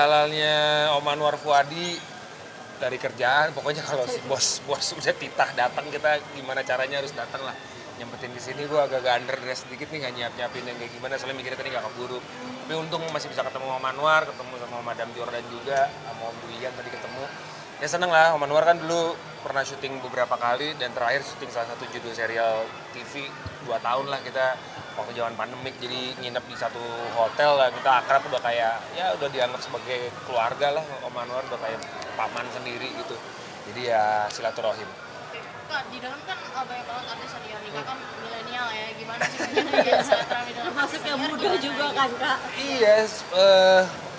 halalnya Om Anwar Fuadi dari kerjaan. Pokoknya kalau si bos udah titah datang, kita gimana caranya harus datang lah. Nyempetin di sini gue agak underdress sedikit nih, nggak nyiapin yang kayak gimana, soalnya mikirnya tadi nggak keburu. Tapi untung masih bisa ketemu Om Anwar, ketemu sama Madam Jordan juga, sama Om Duyan tadi ketemu. Ya seneng lah, Om Anwar kan dulu pernah syuting beberapa kali, dan terakhir syuting salah satu judul serial TV 2 tahun lah kita waktu zaman pandemik. Jadi nginep di satu hotel lah, kita akrab, udah kayak ya udah dianggap sebagai keluarga lah. Om Anwar udah kayak paman sendiri gitu, jadi ya silaturahim. Kak, di dalam kan banyak banget artis senior nih, Kak kan milenial ya, gimana sih menjadi silaturahmi dalam Masuk yang muda juga kan Kak? Iya,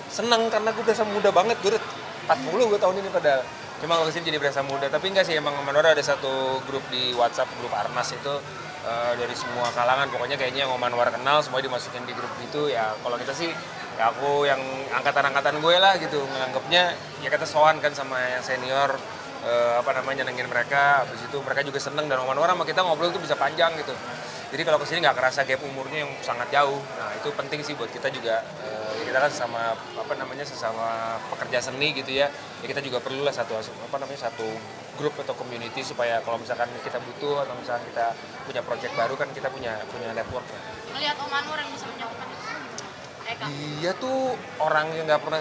seneng karena gue berasa muda banget, gue udah 40 gue tahun ini padahal. Cuma kalau kesini jadi berasa muda, tapi enggak sih, emang Om Anwar ada satu grup di WhatsApp, grup Arnas itu dari semua kalangan, pokoknya kayaknya yang Om Anwar kenal semuanya dimasukin di grup itu. Ya kalau kita sih, ya aku yang angkatan-angkatan gue lah gitu, nganggapnya ya kita sowan kan sama yang senior, nyenengin mereka, habis itu mereka juga seneng, dan Om Anwar sama kita ngobrol tuh bisa panjang gitu. Jadi kalau kesini nggak kerasa gap umurnya yang sangat jauh. Nah itu penting sih buat kita juga. Kita kan sesama sesama pekerja seni gitu ya. Ya kita juga perlu lah satu grup atau community, supaya kalau misalkan kita butuh atau misalkan kita punya project baru kan kita punya network ya. melihat Om Anwar yang bisa menjawabkan itu gimana? Kak. Dia tuh orang yang nggak pernah,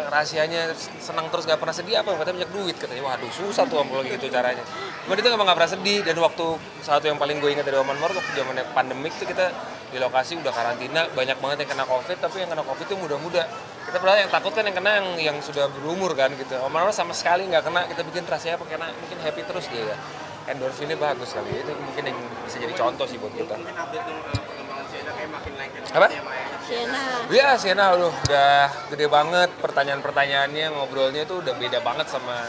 rahasianya senang terus nggak pernah sedih apa? Katanya banyak duit katanya. Waduh susah tuh kalau gitu caranya. Cuma dia tuh emang nggak pernah sedih, dan waktu satu yang paling gue ingat dari Om Anwar waktu zaman pandemik tuh kita di lokasi udah karantina, banyak banget yang kena COVID, tapi yang kena COVID tuh muda-muda. Kita padahal yang takut kan yang kena yang sudah berumur kan gitu. Om Anwar sama sekali nggak kena, kita bikin rasanya apa, karena mungkin happy terus dia ya. Endorfinnya bagus kali, itu mungkin yang bisa jadi contoh sih buat kita. Mungkin update dong perkembangan Sienna kayak makin naik. Apa? Sienna. Iya, Sienna udah gede banget, pertanyaan-pertanyaannya, ngobrolnya tuh udah beda banget sama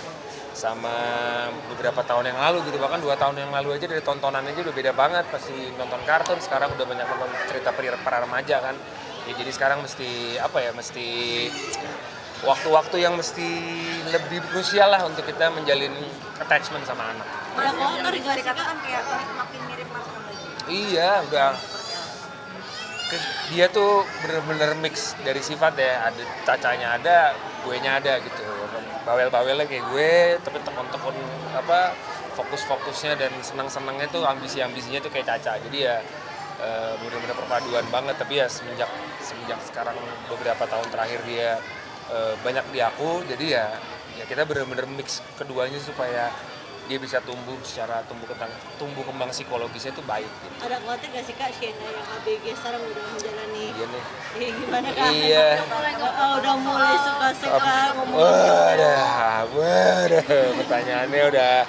beberapa tahun yang lalu gitu. Bahkan 2 tahun yang lalu aja dari tontonannya aja udah beda banget. Pasti nonton kartun, sekarang udah banyak nonton cerita para remaja kan. Ya jadi sekarang mesti waktu-waktu yang mesti lebih krusial lah untuk kita menjalin attachment sama anak. Udah kotor bisa juga sih Kak? dikatakan kayak makin mirip Mas Rambut. Iya, udah. Dia tuh bener-bener mix dari sifat ya, ada cacanya ada, guenya ada gitu. Bawel-bawelnya kayak gue, tapi tekun-tekun fokus-fokusnya dan senang-senangnya tuh, ambisi-ambisinya tuh kayak Caca. Jadi ya bener-bener perpaduan banget. Tapi ya semenjak sekarang beberapa tahun terakhir dia banyak di aku, jadi ya kita bener-bener mix keduanya supaya dia bisa tumbuh kembang psikologisnya itu baik gitu. Ada khawatir gak sih Kak Sienna yang ABG sekarang udah menjalani? Iya nih. Gimana Kak? Iya. Udah mulai suka-suka ngomong. Waduh, pertanyaannya udah.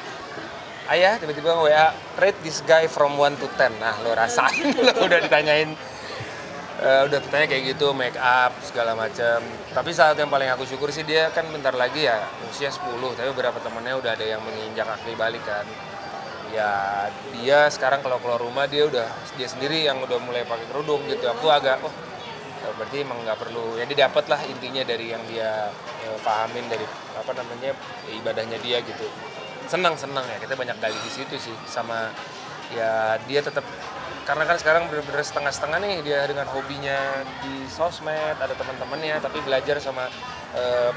Ayah tiba-tiba WA, rate this guy from 1 to 10. Nah lo rasain, lo udah ditanyain. Udah bertanya kayak gitu, make up segala macam. Tapi saat yang paling aku syukur sih, dia kan bentar lagi ya usia 10, tapi beberapa temennya udah ada yang menginjak kaki balik kan. Ya dia sekarang kalau keluar rumah dia sendiri yang udah mulai pakai kerudung gitu. Aku agak berarti emang nggak perlu, ya dia dapat lah intinya dari yang dia pahamin dari ibadahnya dia gitu. Senang ya, kita banyak gali di situ sih. Sama ya dia tetap, karena kan sekarang bener-bener setengah-setengah nih dia dengan hobinya di sosmed, ada teman-temannya, tapi belajar sama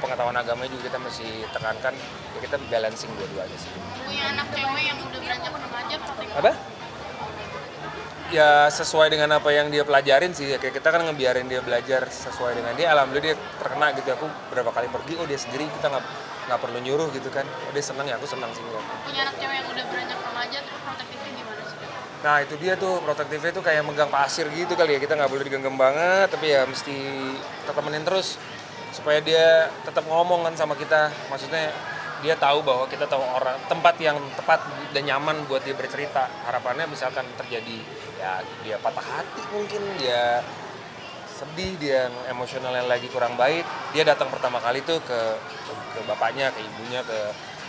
pengetahuan agamanya juga kita masih tekankan, ya kita balancing dua-duanya sih. Punya anak cewek yang udah beranjak remaja, protektif. Apa? Ya sesuai dengan apa yang dia pelajarin sih, ya kayak kita kan ngebiarin dia belajar sesuai dengan dia. Alhamdulillah dia terkena gitu. Aku berapa kali pergi, dia sendiri, kita nggak perlu nyuruh gitu kan. Dia senang, ya aku senang sih. Punya anak cewek yang udah beranjak remaja, terus protektifnya gimana sih? Nah itu dia tuh, protektifnya tuh kayak megang pasir gitu kali ya. Kita nggak boleh digenggam banget, tapi ya mesti kita temenin terus supaya dia tetap ngomong kan sama kita. Maksudnya dia tahu bahwa kita tahu tempat yang tepat dan nyaman buat dia bercerita. Harapannya misalkan terjadi ya dia patah hati, mungkin dia sedih, dia emosionalnya lagi kurang baik, dia datang pertama kali tuh ke bapaknya, ke ibunya, ke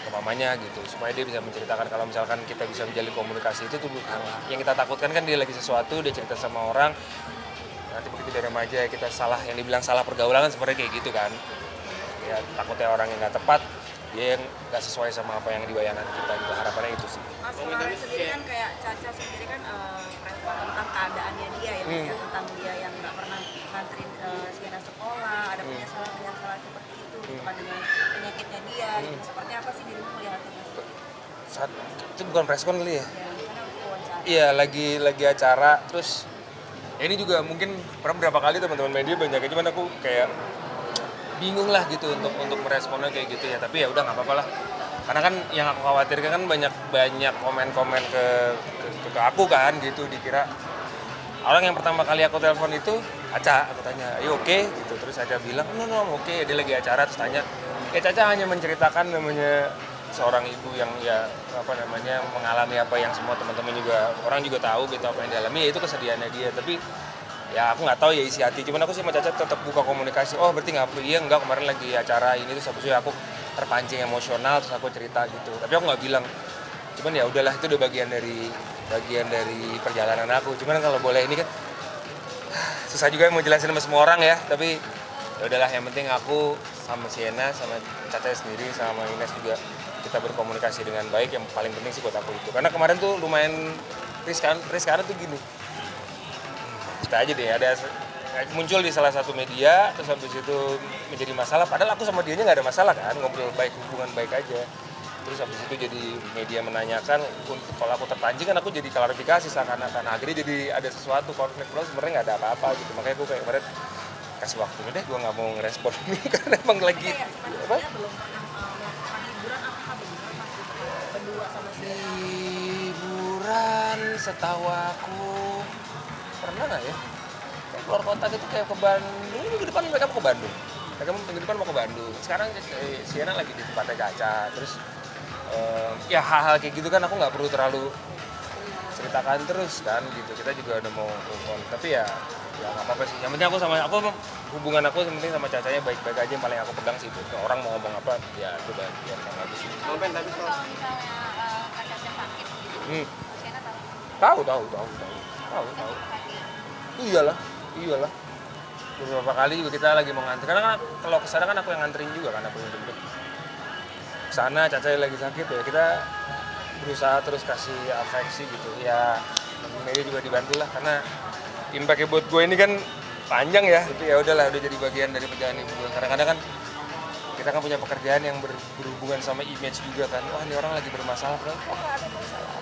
mamanya gitu, supaya dia bisa menceritakan. Kalau misalkan kita bisa menjalin komunikasi itu tuh bukan yang kita takutkan kan, dia lagi sesuatu, dia cerita sama orang, nanti begitu dia remaja kita salah, yang dibilang salah pergaulan kan sebenarnya kayak gitu kan ya, takutnya orang yang nggak tepat, dia yang nggak sesuai sama apa yang dibayangkan kita gitu. Harapannya itu sih. Mas Rambut sendiri kan kayak Caca sendiri kan respon tentang keadaannya dia ya, tentang dia yang nggak pernah nganterin Sienna sekolah, ada penyesalan seperti itu. apa dengan penyakitnya dia gitu. Seperti apa sih dirimu melihatnya Mas? Saat itu bukan preskon kali ya? Ya, karena wawancara. Iya, lagi acara, terus ya ini juga mungkin berapa kali teman-teman media banyak, cuman aku kayak bingung lah gitu untuk meresponnya kayak gitu ya. Tapi ya udah nggak apa-apa lah. Karena kan yang aku khawatirkan kan banyak komen-komen ke aku kan gitu, dikira orang yang pertama kali aku telepon itu Aca, aku tanya, "Are you okay?" gitu. Terus Aca bilang, "No, I'm okay." Dia lagi acara terus tanya. Ya Caca hanya menceritakan namanya seorang ibu yang ya apa namanya mengalami apa yang semua teman-teman juga orang juga tahu gitu apa yang dialami, ya itu kesedihannya dia. Tapi ya aku nggak tahu ya isi hati, cuman aku sih sama Caca tetap buka komunikasi. Oh berarti nggak perlu, iya enggak, kemarin lagi acara ini terus habis itu aku terpancing emosional terus aku cerita gitu. Tapi aku nggak bilang, cuman ya udahlah itu udah bagian dari perjalanan aku. Cuman kalau boleh ini kan susah juga mau jelasin sama semua orang ya, tapi ya udahlah, yang penting aku sama Sienna sama Caca sendiri sama Ines juga kita berkomunikasi dengan baik, yang paling penting sih buat aku itu. Karena kemarin tuh lumayan riskan tuh gini. Kita aja deh, ada muncul di salah satu media, terus habis itu menjadi masalah, padahal aku sama dianya nggak ada masalah kan, ngobrol baik, hubungan baik aja. Terus habis itu jadi media menanyakan, kalau aku terpancing kan aku jadi klarifikasi seakan-akan, akhirnya jadi ada sesuatu konflik, padahal sebenarnya nggak ada apa-apa gitu. Makanya aku kayak kemarin kasih waktunya deh, gue nggak mau ngerespon ini karena emang lagi Kayak apa? sebenarnya belum pernah melakukan liburan apakah begitu Mas gitu, berdua sama si Liburan setahu aku pernah nggak ya? Kayak keluar kota gitu, kayak ke Bandung. Minggu depan mereka mau ke Bandung. Minggu depan mau ke Bandung. Sekarang Sienna lagi di tempatnya Caca. Terus ya hal-hal kayak gitu kan aku nggak perlu terlalu ceritakan terus kan gitu. Kita juga udah mau move on. Tapi ya nggak apa-apa sih. Yang penting hubungan aku yang penting sama Cacanya baik-baik aja. Yang paling aku pegang sih itu. Orang mau ngomong apa ya itu udah biarkan aja sih. Bang Ben, tapi kalau Kalau misalnya Kak Caca sakit gitu, Sienna Tahu. tahu. Iyalah. Beberapa kali juga kita lagi mau ngantri. Karena kan kalau kesana kan aku yang nganterin juga kan, aku yang jemput. Kesana Caca lagi sakit ya, kita berusaha terus kasih afeksi gitu. Ya media juga dibantu lah, karena impact-nya buat gue ini kan panjang ya. Tapi ya udahlah, udah jadi bagian dari perjalanan hidup gue. Kadang-kadang kan kita kan punya pekerjaan yang berhubungan sama image juga kan. Wah ini orang lagi bermasalah, padahal nggak ada masalah.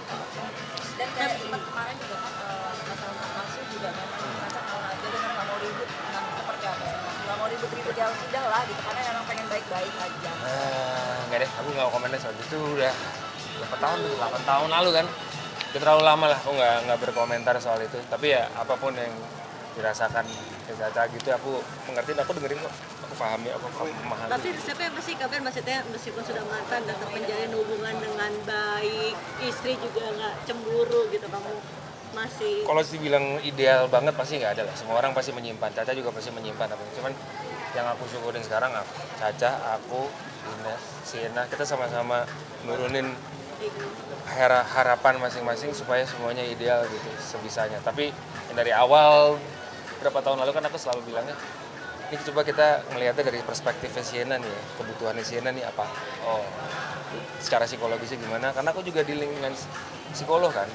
dan kayak sempat kemarin juga kan masalah palsu juga kan Caca mau aja dengan nggak mau ribut dengan seperti apa sih Mas? Nggak mau ribut-ribut ya sudah lah gitu karena memang pengen baik-baik aja. Enggak deh, aku nggak komennya soal itu. Udah berapa tahun tuh, 8 tahun lalu kan. Udah terlalu lama lah, aku nggak berkomentar soal itu. Tapi ya apapun yang dirasakan Caca gitu, aku mengerti, aku dengerin kok, aku pahami, aku memahami. Tapi apa sih kabar maksudnya meskipun sudah mantan tetap menjalin hubungan dengan baik, istri juga nggak cemburu gitu, kamu masih Kalau dibilang ideal banget pasti nggak ada lah. Semua orang pasti menyimpan, Caca juga pasti menyimpan apa. Cuman yang aku syukurin sekarang Caca, aku, Ines, Sienna, kita sama-sama nurunin harapan masing-masing supaya semuanya ideal gitu sebisanya. Tapi yang dari awal berapa tahun lalu kan aku selalu bilangnya, ini coba kita melihatnya dari perspektifnya Sienna nih ya, kebutuhannya Sienna nih apa. Oh, secara psikologisnya gimana? Karena aku juga dealing dengan psikolog kan.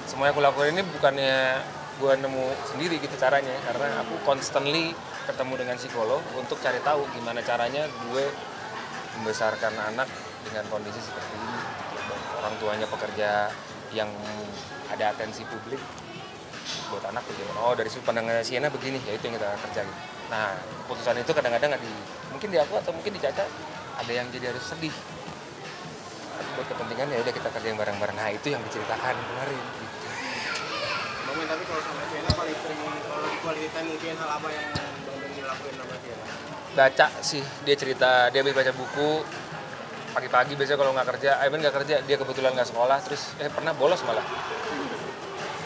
Semua yang aku lakukan ini bukannya gue nemu sendiri gitu caranya, karena aku constantly ketemu dengan psikolog untuk cari tahu gimana caranya gue membesarkan anak dengan kondisi seperti ini. Orang tuanya pekerja yang ada atensi publik, buat anak bagaimana? Oh dari sudut pandangnya Sienna begini, ya itu yang kita kerjain. Nah keputusan itu kadang-kadang mungkin di aku atau mungkin di Caca ada yang jadi harus sedih. Buat kepentingan ya udah kita kerjain bareng-bareng. Nah itu yang diceritakan kemarin. Gitu. Bang Ben, tapi kalau sama Sienna paling sering kalau di quality time mungkin hal apa yang Bang Ben dilakuin sama Sienna? Baca sih, dia cerita, dia habis baca buku pagi-pagi biasanya kalau nggak kerja, nggak kerja, dia kebetulan nggak sekolah, terus pernah bolos malah.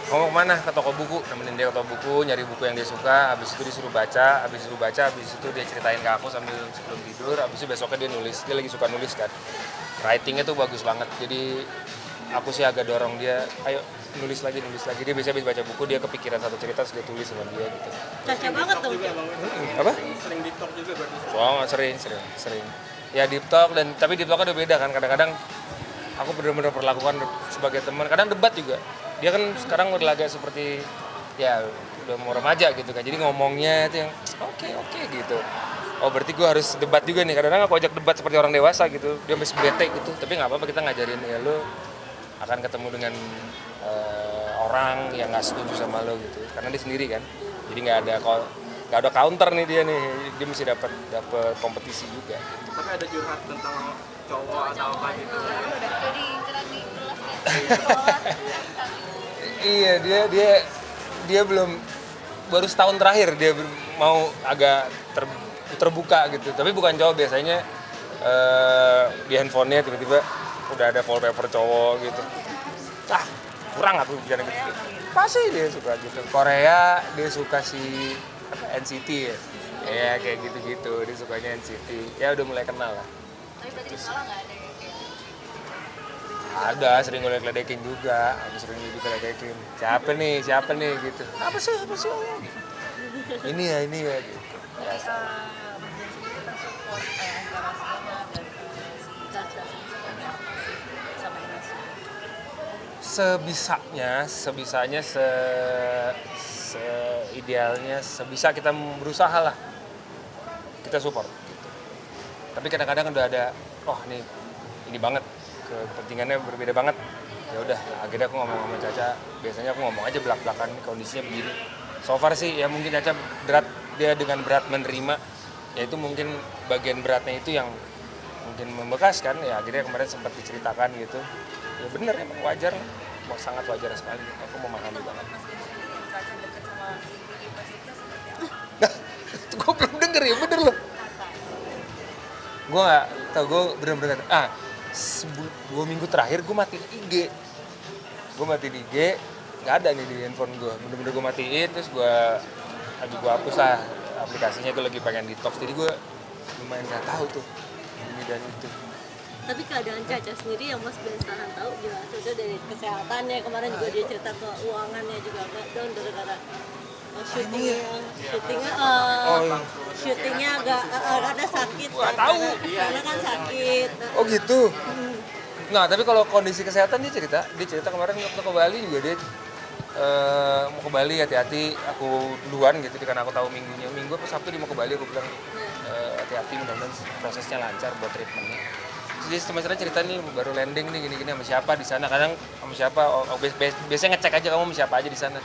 Ngomong kemana? Ke toko buku, nemenin dia ke toko buku, nyari buku yang dia suka, habis itu disuruh baca, habis itu dia ceritain ke aku sambil sebelum tidur, habis itu besoknya dia nulis, dia lagi suka nulis kan. Writingnya tuh bagus banget, jadi aku sih agak dorong dia, ayo nulis lagi, dia biasanya habis baca buku, dia kepikiran satu cerita, terus dia tulis sama dia gitu. Caca banget tuh. Juga Bang Ben. Apa? Sering di talk juga berarti. Soalnya sering. Ya deep talk, tapi deep talknya udah beda kan, kadang-kadang aku benar-benar perlakukan sebagai teman, kadang debat juga. Dia kan sekarang udah agak seperti ya udah mau remaja gitu kan, jadi ngomongnya itu yang oke gitu. oh berarti gue harus debat juga nih. Kadang-kadang aku ajak debat seperti orang dewasa gitu, dia masih bete gitu. Tapi nggak apa-apa, kita ngajarin ya lo akan ketemu dengan orang yang nggak setuju sama lo gitu. Karena dia sendiri kan, jadi nggak ada counter nih dia nih, dia mesti dapat kompetisi juga. Tapi ada curhat tentang cowok atau apa gitu. Jadi cerah nih kelas di sekolah. Iya, dia belum, baru setahun terakhir dia mau agak terbuka gitu. Tapi bukan cowok, biasanya di handphonenya tiba-tiba udah ada wallpaper cowok gitu. Kurang aku bicara gitu. Pasti dia suka gitu. Korea dia suka si NCT ya. Ya kayak gitu-gitu, dia sukanya NCT. Ya udah mulai kenal lah. Tapi berarti di sekolah nggak ada yang kayak gitu. Ada, sering gue ledekin juga. Aku sering juga ledekin. Siapa nih gitu. Apa sih? Ini ya gitu. Mas Dian sendiri tersupport antara Sienna dan si Caca ini seperti apa sih sama Indonesia? Sebisanya, idealnya, sebisa kita berusaha lah. Kita support gitu. Tapi kadang-kadang udah ada, ini banget, kepentingannya berbeda banget. Ya udah, akhirnya aku ngomong sama Caca. Biasanya aku ngomong aja belak-belakan, kondisinya begini. So far sih ya mungkin Caca dia dengan berat menerima, yaitu mungkin bagian beratnya itu yang mungkin membekas kan. Ya akhirnya kemarin sempat diceritakan gitu. Ya bener, emang wajar, sangat wajar sekali. Aku memahami banget. Mas Dian sendiri yang Caca deket sama si Vicky Prasetya seperti apa? Gue belum denger ya, bener loh. Gue nggak tau, gue bener-bener 2 minggu terakhir gue matiin IG. Nggak ada nih di handphone gue. Bener-bener gue matiin, terus gue hapus lah aplikasinya. Gue lagi pengen detox, jadi gue lumayan nggak tahu tuh ini dan itu. Tapi keadaan Caca sendiri yang Mas penasaran tahu gimana? Caca dari kesehatannya, kemarin juga dia cerita keuangannya juga agak down gara-gara syutingnya agak ada sakit kan? tahu. Karena kan sakit. Oh gitu. Nah tapi kalau kondisi kesehatan dia cerita kemarin waktu ke Bali juga dia mau ke Bali, hati-hati, aku duluan gitu karena aku tahu minggu apa Sabtu dia mau ke Bali, aku bilang hati-hati, mudah-mudahan prosesnya lancar buat treatmentnya. Jadi sementara cerita nih baru landing nih gini-gini sama siapa di sana, kadang sama siapa, biasanya ngecek aja kamu sama siapa aja di sana.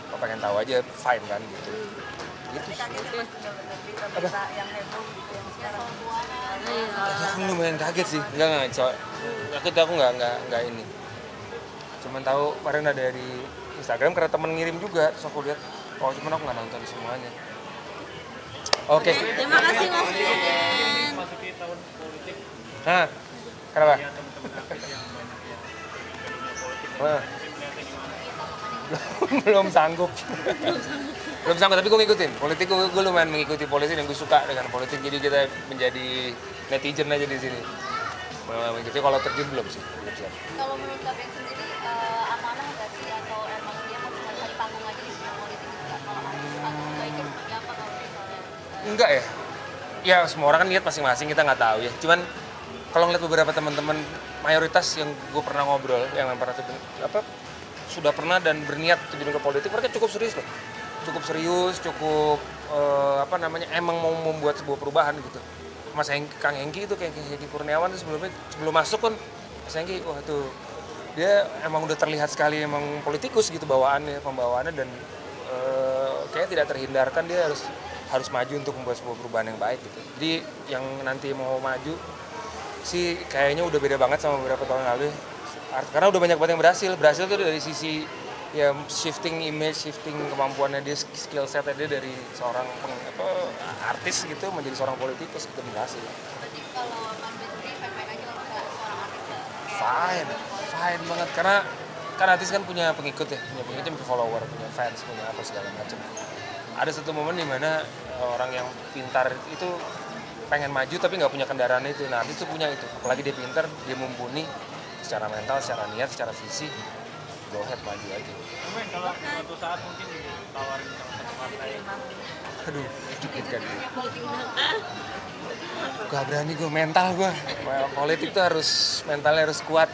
Kau pengen tahu aja, fine kan gitu. Gitu. Tapi kaget Mas dengar berita-berita yang heboh gitu yang sekarang. Aku lumayan kaget sih, enggak aku nggak ini. Cuman tahu kemarin ada di Instagram karena temen ngirim juga, terus aku lihat, cuman aku nggak nonton semuanya. Oke. Terima kasih Mas Dian. Masuki tahun politik. Nah, kenapa? Ya teman-teman artis yang banyak yang ke dunia politik. Wah. Melihatnya gimana? Belum sanggup, tapi gue ngikutin politik. Gue lumayan mengikuti politik dan gue suka dengan politik, jadi kita menjadi netizen aja di sini mengikuti. Kalau terjun belum sih. Kalau menurut kalian sendiri amanah nggak sih, atau emang dia mau cuma cari panggung aja di dunia politik gitu? Kalau atau baiknya seperti apa kalau misalnya? Enggak ya semua orang kan lihat masing-masing, kita nggak tahu ya. Cuman kalau ngeliat beberapa teman-teman mayoritas yang gue pernah ngobrol, yang pernah sudah pernah dan berniat terjun ke politik, mereka cukup serius loh, cukup emang mau membuat sebuah perubahan gitu. Mas Kang Hengki itu kayak Hengki Kurniawan tuh sebelum masuk kan, Mas Hengki, wah tuh dia emang udah terlihat sekali emang politikus gitu pembawaannya dan kayaknya tidak terhindarkan, dia harus maju untuk membuat sebuah perubahan yang baik gitu. Jadi yang nanti mau maju sih kayaknya udah beda banget sama beberapa tahun lalu. Karena udah banyak banget yang berhasil tuh dari sisi ya shifting image, shifting kemampuannya dia, skill setnya dia dari seorang artis gitu menjadi seorang politikus gitu, berhasil. Berarti kalau Mas Ben sendiri fine-fine aja kalau misalnya seorang artis Fine banget, karena kan artis kan punya pengikut, punya follower, punya fans, punya apa segala macam. Ada satu momen dimana orang yang pintar itu pengen maju tapi nggak punya kendaraan itu. Nah artis itu punya itu, apalagi dia pintar, dia mumpuni secara mental, secara niat, secara visi, go ahead maju aja. Mungkin kalau suatu saat mungkin ditawarin sama satu partai. Aduh, sedikit kan. Gak berani gue, mental gue. Politik tuh mentalnya harus kuat.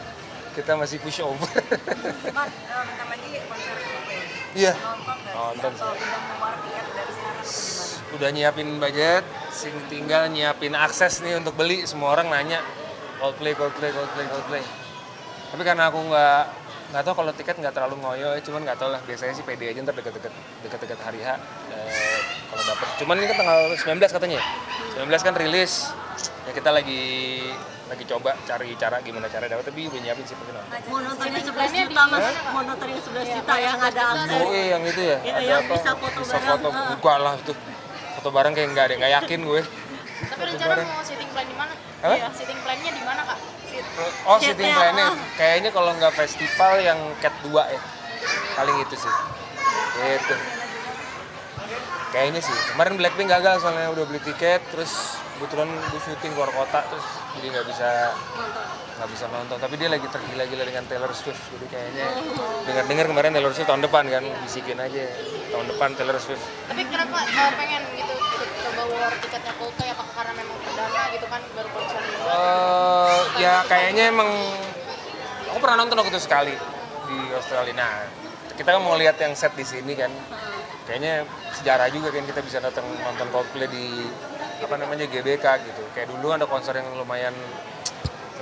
Kita masih push over. Mas, bentar lagi konser Coldplay. Iya. Nonton nggak sih? Nonton sih. Atau udah mengeluarkan tiket dari sekarang atau gimana? Udah nyiapin budget, masih tinggal nyiapin akses nih untuk beli. Semua orang nanya Coldplay. Tapi karena aku nggak tahu kalau tiket nggak terlalu ngoyo, cuman nggak tahu lah. Biasanya sih pede aja ntar deket-deket hari H kalau dapet. Cuman ini kan tanggal 19 katanya. 19 kan rilis. Ya kita lagi coba cari cara gimana cara dapat, tapi udah nyiapin sih pasti nonton. Mau nonton yang 11 juta mas, mau nonton yang 11 juta yang ada akses. Oh iya yang itu ya? Iya, Ada yang apa? bisa foto Bisa bareng. foto, buka lah tuh. Foto bareng kayak nggak yakin gue. Tapi rencana mau sitting plan di mana? Apa? Iya, sitting plan-nya di mana, Kak? Oh, Chat sitting ya, plan-nya oh. kayaknya kalau nggak festival yang Cat 2 ya. Paling itu sih. Gitu. Kayaknya sih. Kemarin Blackpink gagal soalnya udah beli tiket, terus kebetulan gue syuting keluar kota, terus jadi nggak bisa nonton. Tapi dia lagi tergila-gila dengan Taylor Swift, jadi kayaknya dengar kemarin Taylor Swift tahun depan kan, bisikin aja tahun depan Taylor Swift. Tapi kenapa pengen gitu coba war tiketnya Coldplay, apakah karena memang perdana gitu kan baru konser juga? Ya kayaknya emang aku pernah nonton waktu itu sekali di Australia. Nah, kita kan mau lihat yang set di sini kan. Kayaknya sejarah juga kan kita bisa datang nonton Coldplay di GBK gitu. Kayak dulu ada konser yang lumayan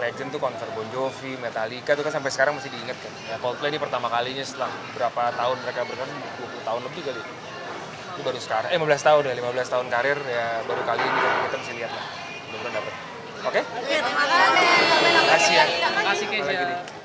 legend tuh, konser Bon Jovi, Metallica tuh kan sampai sekarang masih diingat kan. Ya Coldplay ini pertama kalinya setelah berapa tahun mereka berkarir, 20 tahun lebih kali. Itu baru sekarang, 15 tahun ya, 15 tahun karir ya baru kali ini kita mesti lihat lah. Mudah-mudahan dapat. Oke? Oke, terima kasih. Kasih ya. Kasih Keisha.